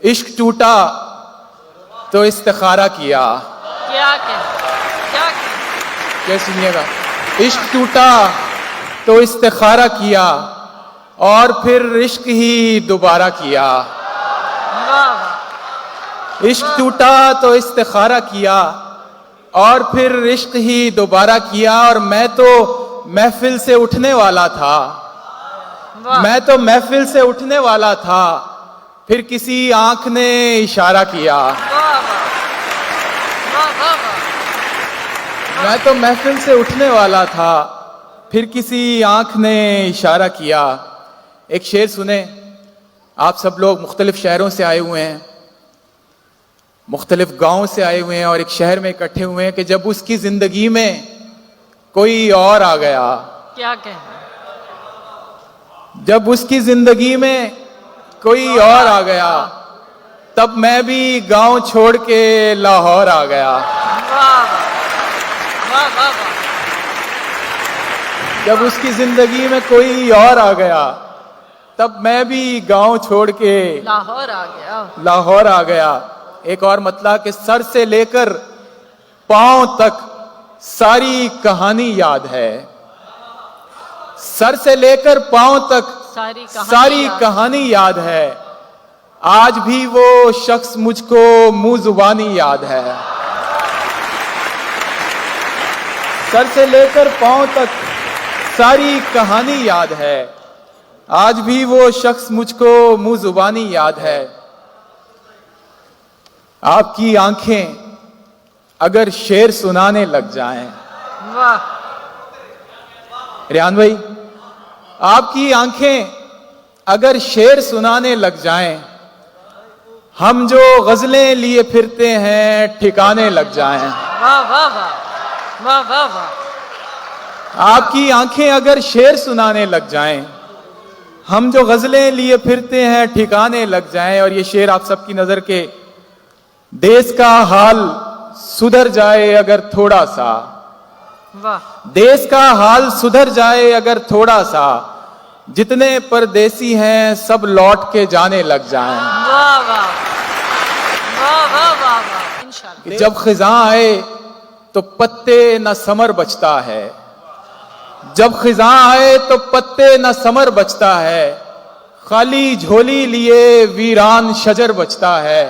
इश्क टूटा तो इस्तिखारा किया। क्या सुनिएगा, इश्क टूटा तो इस्तिखारा किया और फिर इश्क ही दोबारा किया। इश्क टूटा तो इस्तिखारा किया और फिर इश्क ही दोबारा किया। और मैं तो महफिल से उठने वाला था, मैं तो महफिल से उठने वाला था, फिर किसी आंख ने इशारा किया। मैं तो महफिल से उठने वाला था, फिर किसी आंख ने इशारा किया। एक शेर सुने। आप सब लोग मुख्तलिफ शहरों से आए हुए हैं, मुख्तलिफ गांवों से आए हुए हैं और एक शहर में इकट्ठे हुए हैं कि जब उसकी जिंदगी में कोई और आ गया, क्या कहें, जब उसकी जिंदगी में कोई और आ गया, तब मैं भी गांव छोड़ के लाहौर आ गया। जब उसकी जिंदगी में कोई और आ गया, तब मैं भी गांव छोड़ के लाहौर आ गया। एक और मतलब कि सर से लेकर पांव तक सारी कहानी याद है। सर से लेकर पांव तक सारी कहानी याद है। आज भी वो शख्स मुझको मुंह जुबानी याद है। सर से लेकर पांव तक सारी कहानी याद है। आज भी वो शख्स मुझको मुंह जुबानी याद है। आपकी आंखें अगर शेर सुनाने लग जाएं, रियान भाई, आपकी आंखें अगर शेर सुनाने लग जाएं, हम जो गजलें लिए फिरते हैं ठिकाने लग जाएं। वाह वाह वाह वाह वाह वाह। आपकी आंखें अगर शेर सुनाने लग जाएं, हम जो गजलें लिए फिरते हैं ठिकाने लग जाएं। और ये शेर आप सबकी नजर के, देश का हाल सुधर जाए अगर थोड़ा सा, देश का हाल सुधर जाए अगर थोड़ा सा, जितने परदेसी हैं सब लौट के जाने लग जाएं। वाह वाह वाह वाह वाह वाह। इंशाअल्लाह। जब खिज़ां आए तो पत्ते न समर बचता है, जब खिज़ां आए तो पत्ते न समर बचता है, खाली झोली लिए वीरान शजर बचता है।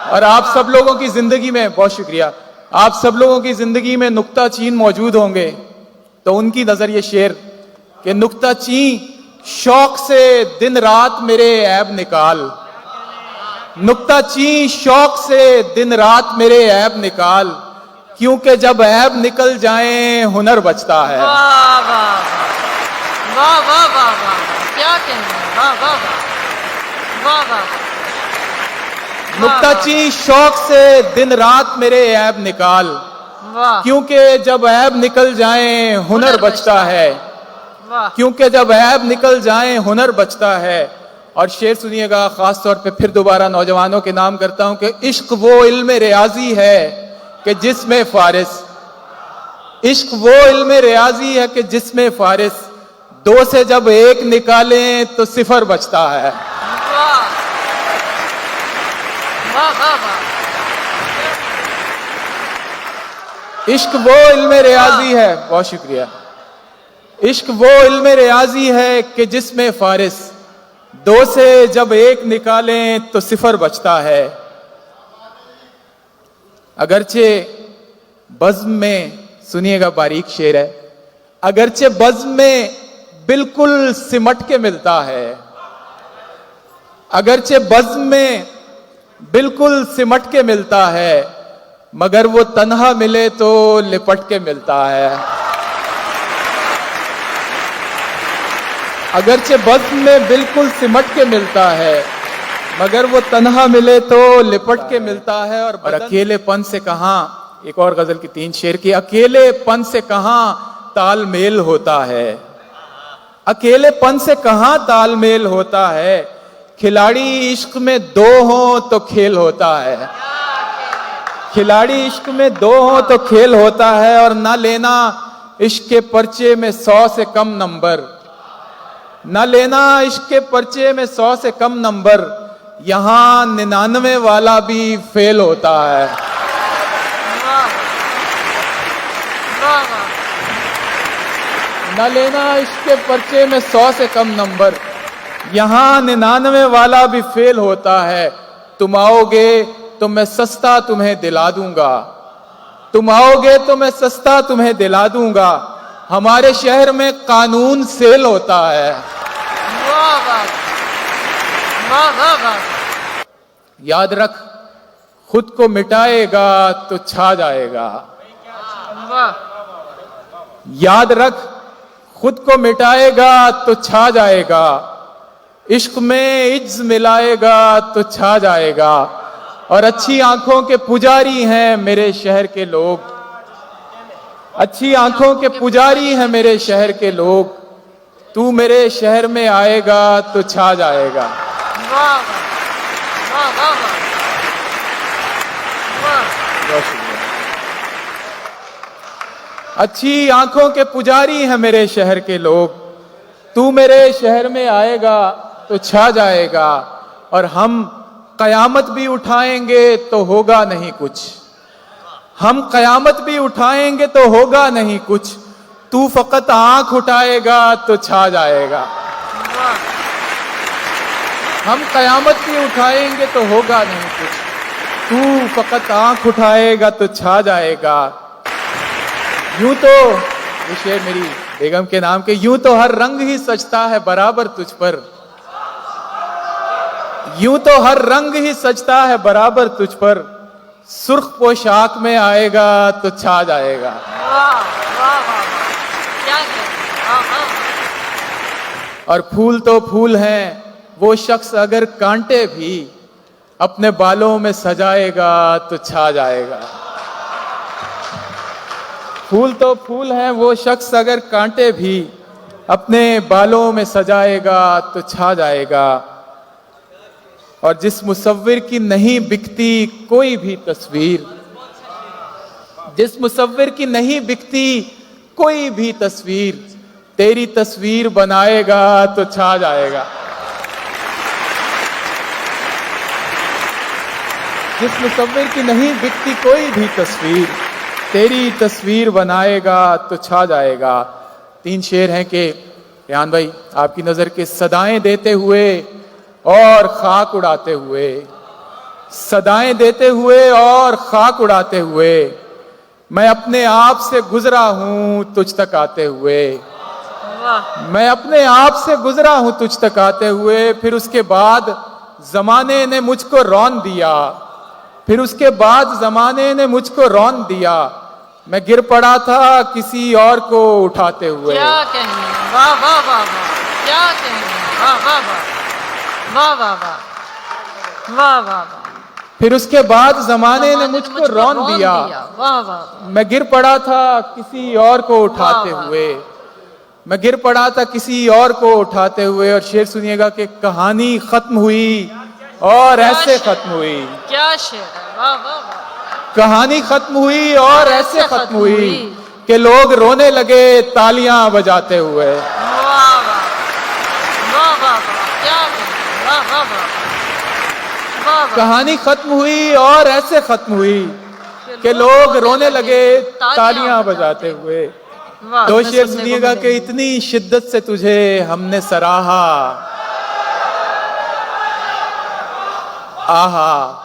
और आप सब लोगों की जिंदगी में, बहुत शुक्रिया, आप सब लोगों की जिंदगी में नुक्ता चीन मौजूद होंगे, तो उनकी नजर ये शेर कि नुक्ता चीन शौक से दिन रात मेरे ऐब निकाल, नुक्ता चीन शौक से दिन रात मेरे ऐब निकाल, क्योंकि जब ऐब निकल जाए हुनर बचता है। वाह वाह वाह वाह वाह वाह, क्या कहना, वाह वाह वाह वाह वाह। नुक्ता चीन शौक से दिन रात मेरे ऐब निकाल, क्योंकि जब ऐब निकल जाए हुनर बचता है, क्योंकि जब ऐब निकल जाए हुनर बचता है। और शेर सुनिएगा, खास तौर पे फिर दोबारा नौजवानों के नाम करता हूं कि इश्क वो इल्म रियाजी है कि जिसमें फारिस, इश्क वो इल्म रियाजी है कि जिसमें फारिस, दो से जब एक निकालें तो सिफर बचता है। इश्क वो इल्म रियाजी है, बहुत शुक्रिया, इश्क वो इल्म रियाजी है कि जिसमें फारिस, दो से जब एक निकालें तो सिफर बचता है। अगरचे बज़्म में, सुनिएगा बारीक शेर है, अगरचे बज़्म में बिल्कुल सिमट के मिलता है, अगरचे बज़्म में बिल्कुल सिमट के मिलता है, मगर वो तन्हा मिले तो लिपट के मिलता है। अगरचे बज़्म में बिल्कुल सिमट के मिलता है, मगर वो तन्हा मिले तो लिपट के मिलता है। और अकेलेपन से कहां, एक और गजल की 3 शेर की, अकेलेपन से कहां तालमेल होता है, अकेलेपन से कहां तालमेल होता है, खिलाड़ी इश्क में 2 हो तो खेल होता है, खिलाड़ी इश्क में 2 हो तो खेल होता है। और ना लेना इश्क के पर्चे में 100 से कम नंबर, न लेना इश्क के पर्चे में 100 से कम नंबर, यहाँ 99 वाला भी फेल होता है। वाह वाह वाह न लेना इसके पर्चे में 100 से कम नंबर, यहाँ 99 वाला भी फेल होता है। तुम आओगे तो मैं सस्ता तुम्हें दिला दूंगा, तुम आओगे तो मैं सस्ता तुम्हें दिला दूंगा। हमारे शहर में कानून सेल होता है। वाह वाह वाह वाह वाह याद रख, खुद को मिटाएगा तो छा जाएगा। वाह याद रख, खुद को मिटाएगा तो छा जाएगा। इश्क में इज्ज मिलाएगा तो छा जाएगा। और अच्छी आंखों के पुजारी हैं मेरे शहर के लोग, अच्छी आंखों के पुजारी हैं मेरे शहर के लोग। तू मेरे शहर में आएगा तो छा जाएगा। वाह वाह वाह वाह वाह बहुत शुक्रिया। अच्छी आंखों के पुजारी हैं मेरे शहर के लोग। तू मेरे शहर में आएगा तो छा जाएगा। और हम कयामत भी उठाएंगे तो होगा नहीं कुछ, हम कयामत भी उठाएंगे तो होगा नहीं कुछ। तू फकत आंख उठाएगा तो छा जाएगा। वाह हम कयामत भी उठाएंगे तो होगा नहीं कुछ, तू फकत आंख उठाएगा तो छा जाएगा। यूं तो, ये शेर मेरी बेगम के नाम के, यूं तो हर रंग ही सजता है बराबर तुझ पर, यूं तो हर रंग ही सजता है बराबर तुझ पर। सुर्ख पोशाक में आएगा तो छा जाएगा। वाह वाह वाह क्या कहना, वाह वाह और फूल तो फूल हैं, वो शख्स अगर कांटे भी अपने बालों में सजाएगा तो छा जाएगा। फूल तो फूल हैं, वो शख्स अगर कांटे भी अपने बालों में सजाएगा तो छा जाएगा। और जिस मुसव्विर की नहीं बिकती कोई भी तस्वीर, जिस मुसव्विर की नहीं बिकती कोई भी तस्वीर, तेरी तस्वीर बनाएगा तो छा जाएगा। जिस मुसव्विर की नहीं बिकती कोई भी तस्वीर, तेरी तस्वीर बनाएगा तो छा जाएगा। 3 शेर हैं कि रेहान भाई, आपकी नजर के सदाएं देते हुए और खाक उड़ाते हुए, सदाएं देते हुए और खाक उड़ाते हुए, मैं अपने आप से गुजरा हूं तुझ तक आते हुए। वाह मैं अपने आप से गुजरा हूं तुझ तक आते हुए। फिर उसके बाद जमाने ने मुझको रौन दिया, फिर उसके बाद जमाने ने मुझको रौन दिया। मैं गिर पड़ा था किसी और को उठाते हुए। क्या कहने, वाह वाह वाह वाह क्या कहने, वाह वाह वाह वाह वाह वाह वाह वाह वाह फिर उसके बाद जमाने ने मुझको रौन दिया। वाह वाह मैं गिर पड़ा था किसी और को उठाते वाह, वाह। हुए, मैं गिर पड़ा था किसी और को उठाते हुए। और शेर सुनिएगा कि कहानी खत्म हुई और ऐसे खत्म हुई। क्या शेर है, वाह वाह वाह कहानी खत्म हुई और ऐसे खत्म हुई कि लोग रोने लगे तालियां बजाते हुए। वाह वाह वाह वाह क्या कहने, वाह वाह वाह वाह वाह कहानी खत्म हुई और ऐसे खत्म हुई कि लोग रोने लगे तालियां बजाते हुए। वाह, दो मैं शेर सुनने को सुनिएगा कि मिलेंगे। इतनी शिद्दत से तुझे हमने सराहा, आहा,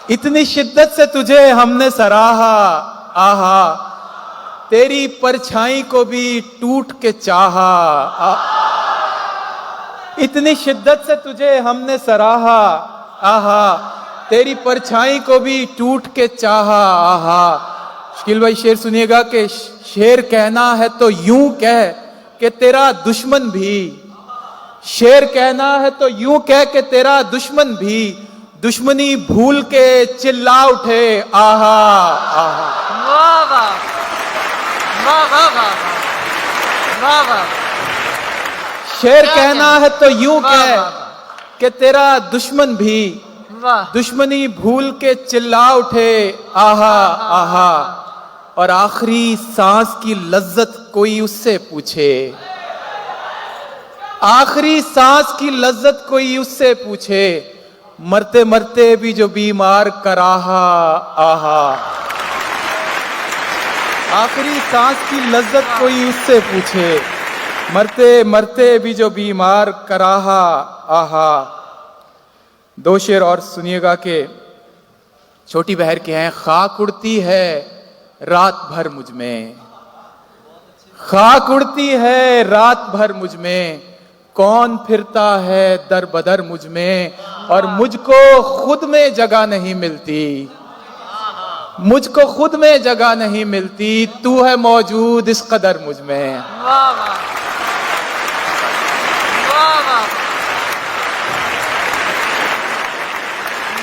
इतनी शिद्दत से तुझे हमने सराहा, आहा, तेरी परछाई को भी टूट के चाहा। इतनी शिद्दत से तुझे हमने सराहा, आहा, तेरी परछाई को भी टूट के चाहा, आहा। शकील भाई शेर सुनिएगा कि शेर कहना है तो यूं कह कि तेरा दुश्मन भी, शेर कहना है तो यूं कह कि तेरा दुश्मन भी दुश्मनी भूल के चिल्ला उठे, आहा आहा। वाह वाह वाह वाह वाह वाह वाह शेर क्या कहना कहना? है तो यूं वाह, कह वाह, कि तेरा दुश्मन भी वाह दुश्मनी भूल के चिल्ला उठे, आहा आहा। और आखिरी सांस की लज्जत कोई उससे पूछे, आखिरी सांस की लज्जत कोई उससे पूछे, मरते मरते भी जो बीमार कराहा आहा। आखिरी सांस की लज्जत कोई उससे पूछे, मरते मरते भी जो बीमार कराहा आहा। दो शेर और सुनिएगा के छोटी बहर के हैं। खाक उड़ती है रात भर मुझ में, खाक उड़ती है रात भर मुझ में, कौन फिरता है दर बदर मुझ में, और मुझको खुद में जगह नहीं मिलती, मुझको खुद में जगह नहीं मिलती, तू है मौजूद इस कदर मुझ में। वाह वाह वाह वाह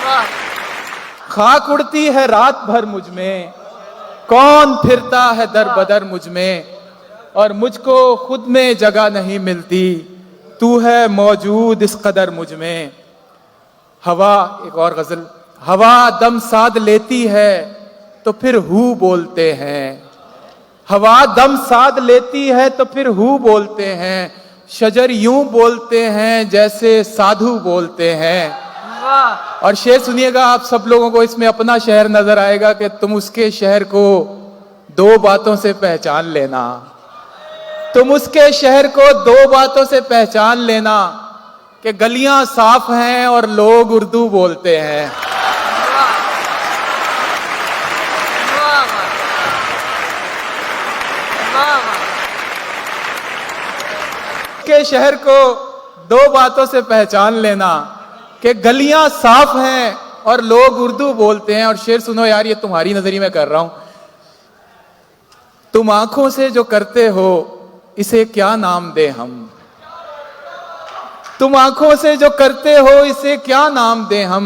वाह। खाक उड़ती है रात भर मुझ में, कौन फिरता है दर बदर मुझ में, और मुझको खुद में जगह नहीं मिलती, तू है मौजूद इस कदर मुझ में। हवा, एक और गजल। हवा दम साध लेती है तो फिर हु बोलते हैं, हवा दम साध लेती है तो फिर हु बोलते हैं, शजर यूं बोलते हैं जैसे साधु बोलते हैं। वाह। और शेर सुनिएगा, आप सब लोगों को इसमें अपना शहर नजर आएगा कि तुम उसके शहर को दो बातों से पहचान लेना, तुम उसके शहर को दो बातों से पहचान लेना, कि गलियां साफ हैं और लोग उर्दू बोलते हैं। वाह वाह वाह वाह। के शहर को दो बातों से पहचान लेना, कि गलियां साफ हैं और लोग उर्दू बोलते हैं। और शेर सुनो यार, ये तुम्हारी नजरी में कर रहा हूं। तुम आंखों से जो करते हो इसे क्या नाम दे हम, तुम आंखों से जो करते हो इसे क्या नाम दे हम,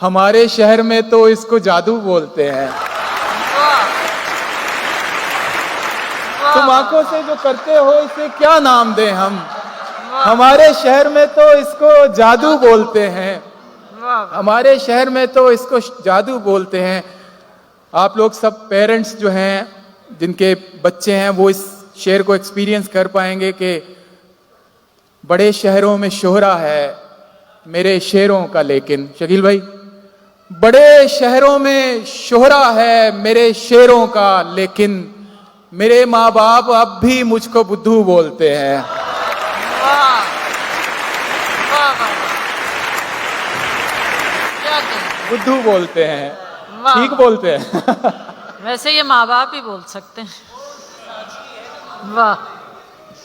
हमारे शहर में तो इसको जादू बोलते हैं। तुम आंखों से जो करते हो इसे क्या नाम दे हम, हमारे शहर में तो इसको जादू बोलते हैं, हमारे शहर में तो इसको जादू बोलते हैं। आप लोग सब पेरेंट्स जो हैं, जिनके बच्चे हैं, वो इस शेर को एक्सपीरियंस कर पाएंगे कि बड़े शहरों में शोहरा है मेरे शेरों का, लेकिन शकील भाई, बड़े शहरों में शोहरा है मेरे शेरों का, लेकिन मेरे माँ बाप अब भी मुझको बुद्धू बोलते हैं। वाह वाह वाह। क्या कहें? बुद्धू बोलते हैं, वाह। ठीक बोलते हैं। वैसे ये माँ बाप ही बोल सकते हैं। वाह।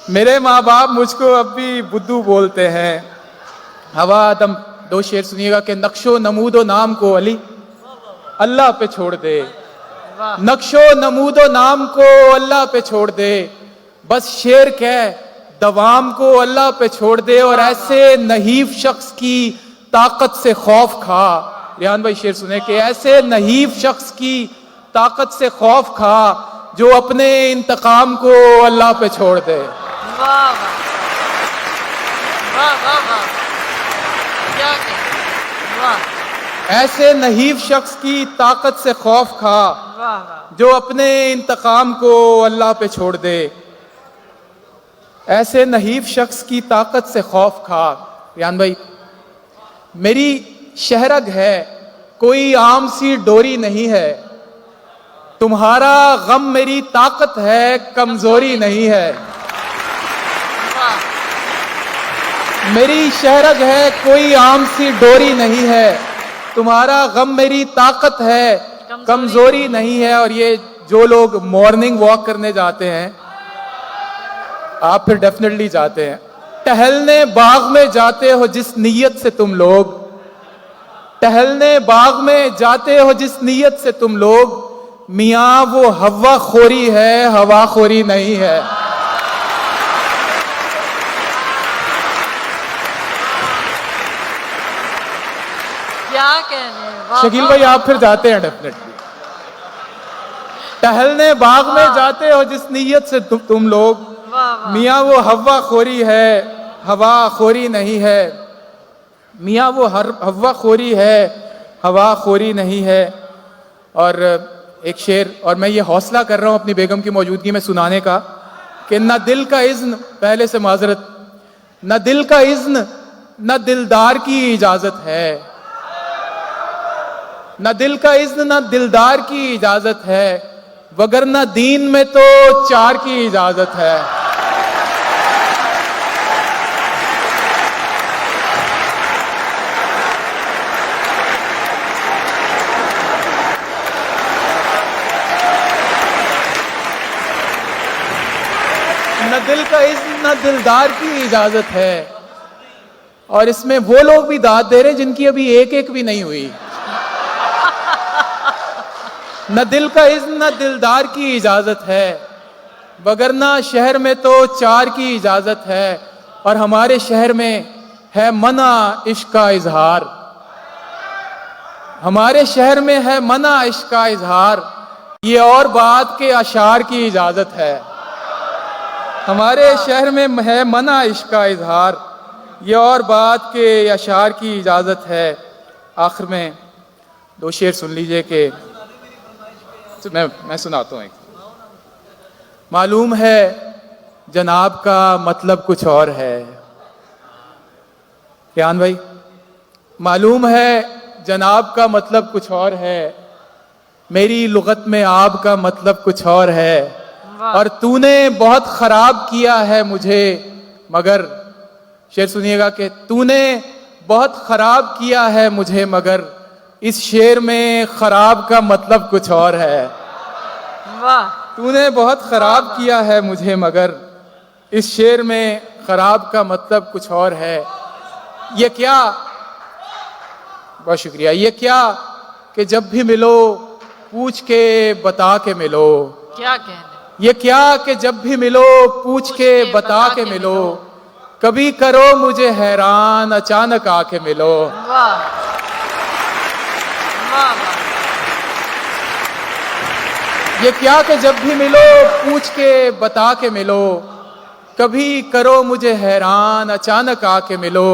मेरे माँ बाप मुझको अब भी बुद्धू बोलते हैं। हवा दम, दो शेर सुनिएगा कि नक्शो नमूदो नाम को अली अल्लाह पे छोड़ दे, वाह नक्शो नमूदो नाम को अल्लाह पे छोड़ दे, बस शेर कह दवाम को अल्लाह पे छोड़ दे, और ऐसे नहीफ शख्स की ताकत से खौफ खा। रिहान भाई शेर सुने कि ऐसे नहीफ शख्स की ताकत से खौफ खा जो अपने इंतकाम को अल्लाह पे छोड़ दे। वाह वाह वाह वाह। क्या कहें? वाह। ऐसे नहीफ शख्स की ताकत से खौफ खा वाह वाह। जो अपने इंतकाम को अल्लाह पे छोड़ दे, ऐसे नहीफ शख्स की ताकत से खौफ खा। रियान भाई, मेरी शहरग है कोई आम सी डोरी नहीं है, तुम्हारा गम मेरी ताकत है कमजोरी नहीं है। वाह मेरी शहरग है कोई आम सी डोरी नहीं है, तुम्हारा गम मेरी ताकत है कमजोरी नहीं है। और ये जो लोग मॉर्निंग वॉक करने जाते हैं, आप फिर डेफिनेटली जाते हैं, टहलने बाग में जाते हो जिस नीयत से तुम लोग, टहलने बाग में जाते हो जिस नीयत से तुम लोग, मियां वो हवा खोरी है हवा खोरी नहीं है। क्या कहने। वाह शकील वाह भाई आप फिर जाते हैं डेफिनेटली, टहलने बाग में जाते हो जिस नीयत से तुम लोग, वाह वाह। मियां वो हवा खोरी है हवा खोरी नहीं है, मियां वो हवा खोरी है हवा खोरी नहीं है। और एक शेर, और मैं ये हौसला कर रहा हूं अपनी बेगम की मौजूदगी में सुनाने का, कि ना दिल का इज़्न, पहले से माजरत, न दिल का इज्न न दिलदार की इजाजत है, न दिल का इज्न न दिलदार की इजाजत है, वगरना दीन में तो चार की इजाजत है। न दिल का इज्न न दिलदार की इजाजत है। और इसमें वो लोग भी दाद दे रहे हैं जिनकी अभी एक एक भी नहीं हुई। न दिल का इज्न न दिलदार की इजाजत है, वगरना शहर में तो चार की इजाजत है। और हमारे शहर में है मना इश्क का इजहार, हमारे शहर में है मना इश्क का इजहार, ये और बात के अशार की इजाजत है। हमारे शहर में है मना इश्क का इजहार, ये और बात के अशार की इजाजत है। आखिर में दो शेर सुन लीजिए कि मैं सुनाता हूं एक। मालूम है जनाब का मतलब कुछ और है। ज्ञान भाई, मालूम है जनाब का मतलब कुछ और है, मेरी लुगत में आप का मतलब कुछ और है। और तूने बहुत खराब किया है मुझे, मगर शेर सुनिएगा कि तूने बहुत खराब किया है मुझे, मगर इस शेर में खराब का मतलब कुछ और है। वाह, तूने बहुत खराब किया है मुझे, मगर इस शेर में खराब का मतलब कुछ और है। ये क्या, बहुत शुक्रिया। ये क्या कि जब भी मिलो पूछ के बता के मिलो, क्या कहने। ये क्या कि जब भी मिलो पूछ के बता के मिलो, कभी करो मुझे हैरान अचानक आके मिलो। वाह वाह वाह। ये क्या कि जब भी मिलो पूछ के बता के मिलो, कभी करो मुझे हैरान अचानक आके मिलो।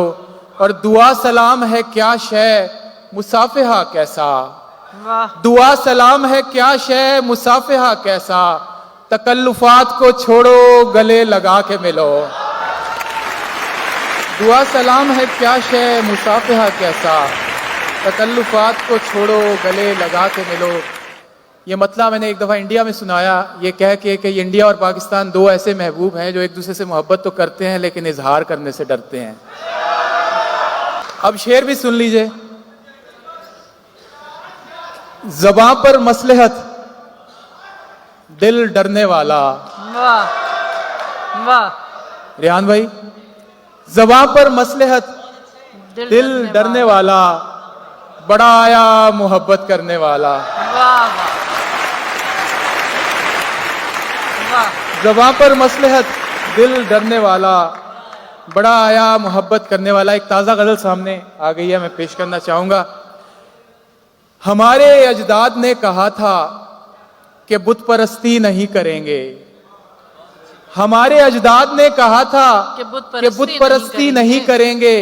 और दुआ सलाम है क्या शय मुसाफिहा कैसा, वाह दुआ सलाम है क्या शय मुसाफिहा कैसा, तकल्लुफात को छोड़ो गले लगा के मिलो। दुआ सलाम है क्या शय मुसाफिहा कैसा, तकल्लुफात को छोड़ो गले लगा के मिलो। ये मतलब मैंने एक दफ़ा इंडिया में सुनाया, ये कह के कि इंडिया और पाकिस्तान दो ऐसे महबूब हैं जो एक दूसरे से मोहब्बत तो करते हैं लेकिन इजहार करने से डरते हैं। अब शेर भी सुन लीजिए। ज़बां पर मसलहत दिल डरने वाला। वाह वाह। रेहान भाई, ज़बां पर मसलहत दिल डरने वाला, बड़ा आया मोहब्बत करने वाला। वाह वाह वाह। ज़बां पर मसलहत दिल डरने वाला, बड़ा आया मोहब्बत करने वाला। एक ताज़ा गज़ल सामने आ गई है, मैं पेश करना चाहूँगा। हमारे अजदाद ने कहा था कि बुत परस्ती नहीं करेंगे। हमारे अजदाद ने कहा था कि बुत परस्ती नहीं करेंगे,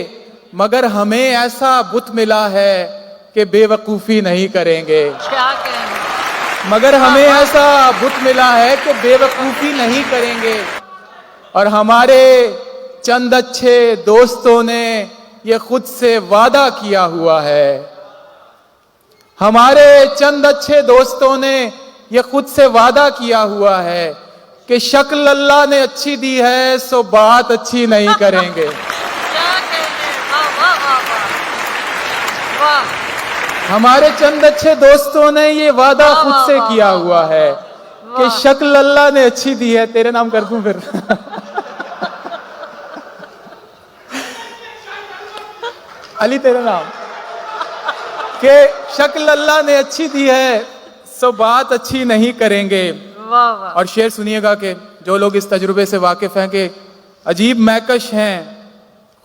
मगर हमें ऐसा बुत मिला है कि बेवकूफ़ी नहीं करेंगे। क्या कहेंगे। मगर हमें ऐसा बुत मिला है कि बेवकूफ़ी नहीं करेंगे। और हमारे चंद अच्छे दोस्तों ने ये खुद से वादा किया हुआ है, हमारे चंद अच्छे दोस्तों ने ये खुद से वादा किया हुआ है कि शक्ल अल्लाह ने अच्छी दी है सो बात अच्छी नहीं करेंगे। क्या कहने। वाह वाह वाह वाह वाह। हमारे चंद अच्छे दोस्तों ने ये वादा वाह, खुद वाह, से वाह, किया वाह, हुआ है कि वाह। शक्ल अल्लाह ने अच्छी दी है। तेरे नाम कर दूं फिर अली तेरा नाम, कि शक्ल अल्लाह ने अच्छी दी है सो बात अच्छी नहीं करेंगे। वाह वाह। और शेर सुनिएगा कि जो लोग इस तजुर्बे से वाकिफ हैं कि अजीब मैकश हैं,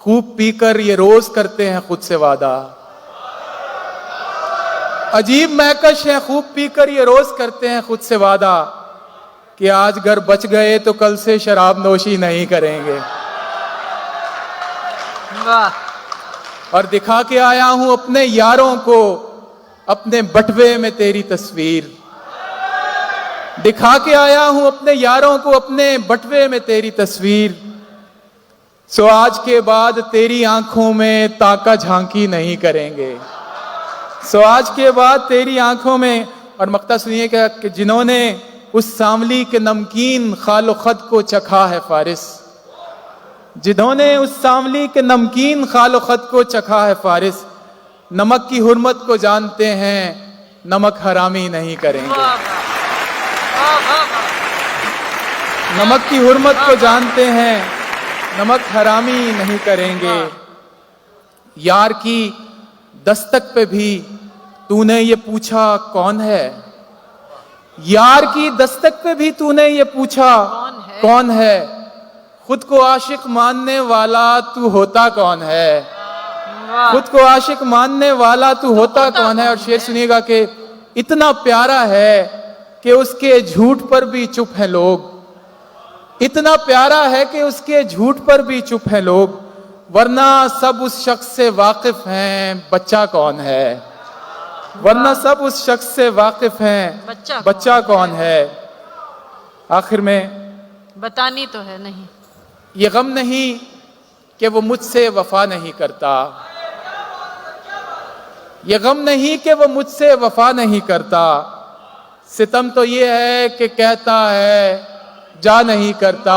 खूब पीकर ये रोज करते हैं खुद से वादा। अजीब मैकश हैं, खूब पीकर ये रोज करते हैं खुद से वादा कि आज घर बच गए तो कल से शराब नोशी नहीं करेंगे। वाह। और दिखा के आया हूं अपने यारों को अपने बटवे में तेरी तस्वीर, दिखा के आया हूं अपने यारों को अपने बटवे में तेरी तस्वीर। सो आज के बाद तेरी आंखों में ताका झांकी नहीं करेंगे। सो आज के बाद तेरी आंखों में, और मक्ता सुनिएगा कि जिन्होंने उस सांवली के नमकीन खालो खद को चखा है फारिस, जिन्होंने उस सांवली के नमकीन खालो खद को चखा है फारिस, नमक की हुर्मत को जानते हैं, नमक हरामी नहीं करेंगे। वाह वाह वाह वाह। नमक की हुर्मत को जानते हैं, नमक हरामी नहीं करेंगे। यार की दस्तक पे भी तूने ये पूछा कौन है, यार की दस्तक पे भी तूने ये पूछा कौन है, खुद को आशिक मानने वाला तू होता कौन है, वाह खुद को आशिक मानने वाला तू होता कौन है। और शेर सुनिएगा कि इतना प्यारा है कि उसके झूठ पर भी चुप हैं लोग, इतना प्यारा है कि उसके झूठ पर भी चुप हैं लोग, वरना सब उस शख्स से वाकिफ हैं बच्चा कौन है, वरना सब उस शख्स से वाकिफ हैं बच्चा कौन है। आखिर में बतानी तो है नहीं, ये गम नहीं कि वो मुझसे वफा नहीं करता, ये गम नहीं कि वो मुझसे वफा नहीं करता, सितम तो ये है कि कहता है जा नहीं करता,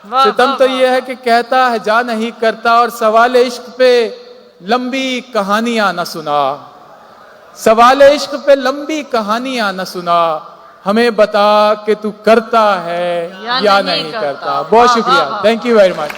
वाह सितम तो ये है कि कहता है जा नहीं करता। और सवाल इश्क पे लंबी कहानियां न सुना, सवाल इश्क पे लंबी कहानियां न सुना, हमें बता कि तू करता है या नहीं करता। बहुत शुक्रिया, थैंक यू वेरी मच।